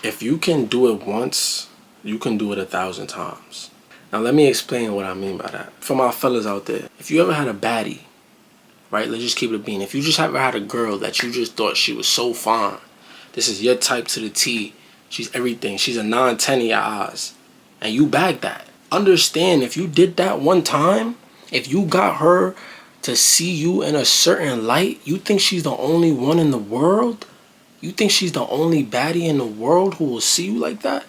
If you can do it once, you can do it 1,000 times. Now let me explain what I mean by that. For my fellas out there, if you ever had a baddie, right? Let's just keep it a bean. If you just ever had a girl that you just thought she was so fine, this is your type to the T. She's everything. She's a 9-10 in your eyes. And you bagged that. Understand, if you did that one time, if you got her to see you in a certain light, you think she's the only one in the world? You think she's the only baddie in the world who will see you like that?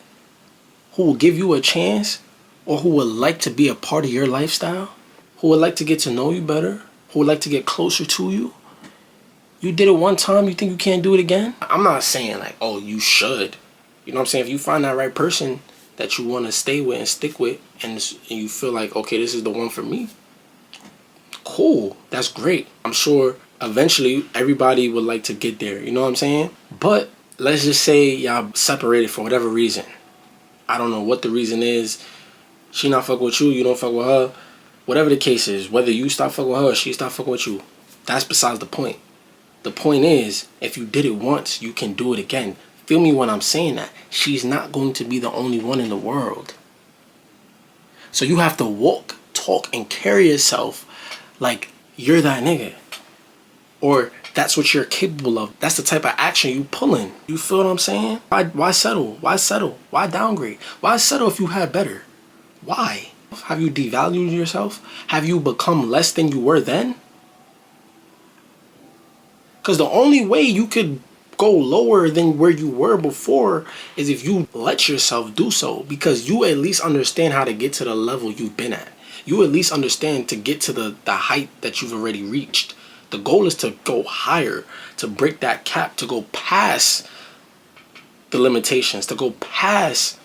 Who will give you a chance? Or who would like to be a part of your lifestyle? Who would like to get to know you better? Who would like to get closer to you? You did it one time, you think you can't do it again? I'm not saying like, oh, you should. You know what I'm saying? If you find that right person that you want to stay with and stick with, and you feel like, okay, this is the one for me, cool, that's great. I'm sure eventually everybody would like to get there, you know what I'm saying? But let's just say y'all separated for whatever reason. I don't know what the reason is. She not fuck with you, you don't fuck with her. Whatever the case is, whether you stop fucking with her or she stop fucking with you, that's besides the point. The point is, if you did it once, you can do it again. Feel me when I'm saying that. She's not going to be the only one in the world. So you have to walk, talk, and carry yourself like you're that nigga. Or that's what you're capable of. That's the type of action you pulling. You feel what I'm saying? Why settle? Why settle? Why downgrade? Why settle if you had better? Why? Have you devalued yourself? Have you become less than you were then? Because the only way you could go lower than where you were before is if you let yourself do so. Because you at least understand how to get to the level you've been at. You at least understand to get to the height that you've already reached. The goal is to go higher, to break that cap, to go past the limitations, to go past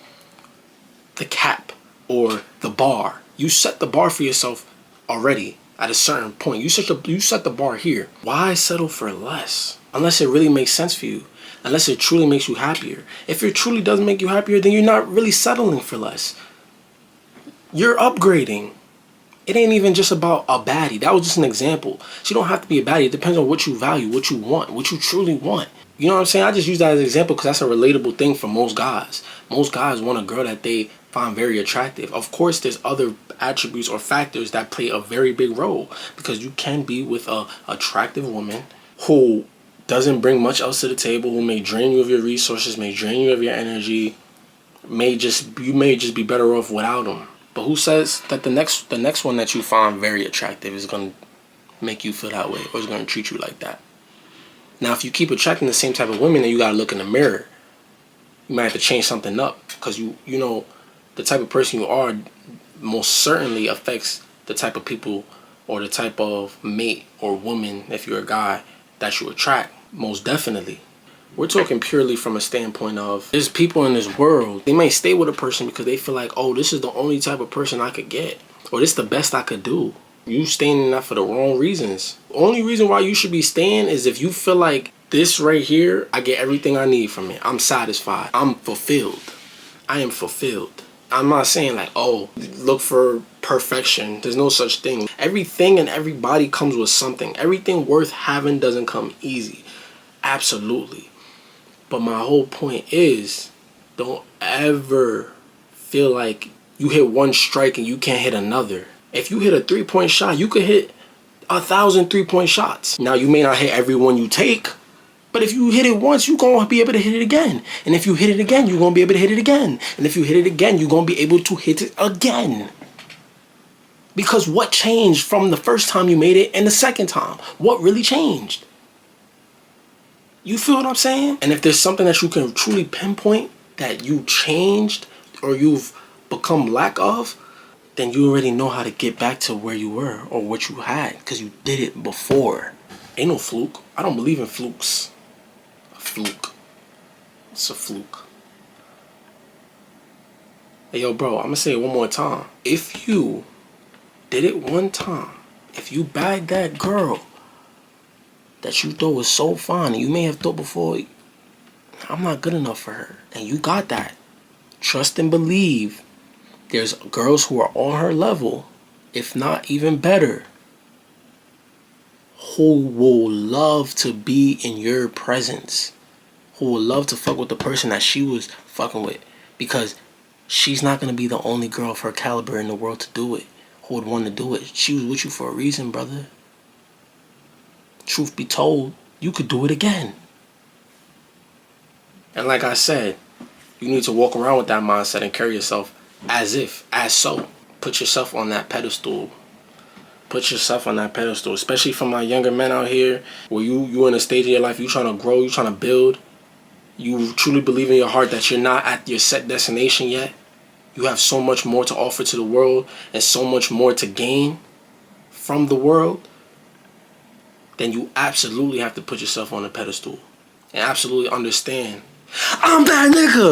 the cap or the bar. You set the bar for yourself already at a certain point. You set the bar here. Why settle for less? Unless it really makes sense for you. Unless it truly makes you happier. If it truly doesn't make you happier, then you're not really settling for less. You're upgrading. It ain't even just about a baddie. That was just an example. She don't have to be a baddie. It depends on what you value, what you want, what you truly want. You know what I'm saying? I just use that as an example because that's a relatable thing for most guys. Most guys want a girl that they find very attractive. Of course, there's other attributes or factors that play a very big role because you can be with a attractive woman who doesn't bring much else to the table, who may drain you of your resources, may drain you of your energy, you may just be better off without them. But who says that the next one that you find very attractive is going to make you feel that way or is going to treat you like that? Now, if you keep attracting the same type of women, then you got to look in the mirror. You might have to change something up because you know the type of person you are most certainly affects the type of people or the type of mate or woman, if you're a guy, that you attract. Most definitely. We're talking purely from a standpoint of there's people in this world, they may stay with a person because they feel like, oh, this is the only type of person I could get. Or this is the best I could do. You staying in that for the wrong reasons. The only reason why you should be staying is if you feel like this right here, I get everything I need from it. I'm satisfied. I'm fulfilled. I am fulfilled. I'm not saying like, oh, look for perfection. There's no such thing. Everything and everybody comes with something. Everything worth having doesn't come easy. Absolutely. But my whole point is, don't ever feel like you hit one strike and you can't hit another. If you hit a 3-point shot, you could hit 1,000 3-point shots. Now, you may not hit every one you take, but if you hit it once, you're going to be able to hit it again. And if you hit it again, you're going to be able to hit it again. And if you hit it again, you're going to be able to hit it again. Because what changed from the first time you made it and the second time? What really changed? You feel what I'm saying? And if there's something that you can truly pinpoint that you changed or you've become lack of, then you already know how to get back to where you were or what you had because you did it before. Ain't no fluke. I don't believe in flukes. A fluke. It's a fluke. Hey, yo, bro, I'm going to say it one more time. If you did it one time, if you bagged that girl that you thought was so fine, and you may have thought before, I'm not good enough for her, and you got that, trust and believe there's girls who are on her level, if not even better, who will love to be in your presence, who would love to fuck with the person that she was fucking with, because she's not gonna be the only girl of her caliber in the world to do it, who would want to do it. She was with you for a reason, brother. Truth be told, you could do it again. And like I said, you need to walk around with that mindset and carry yourself as so. Put yourself on that pedestal. Put yourself on that pedestal, especially for my younger men out here, where you in a stage of your life, you trying to grow, you trying to build. You truly believe in your heart that you're not at your set destination yet. You have so much more to offer to the world and so much more to gain from the world. Then you absolutely have to put yourself on a pedestal and absolutely understand, I'm that nigga.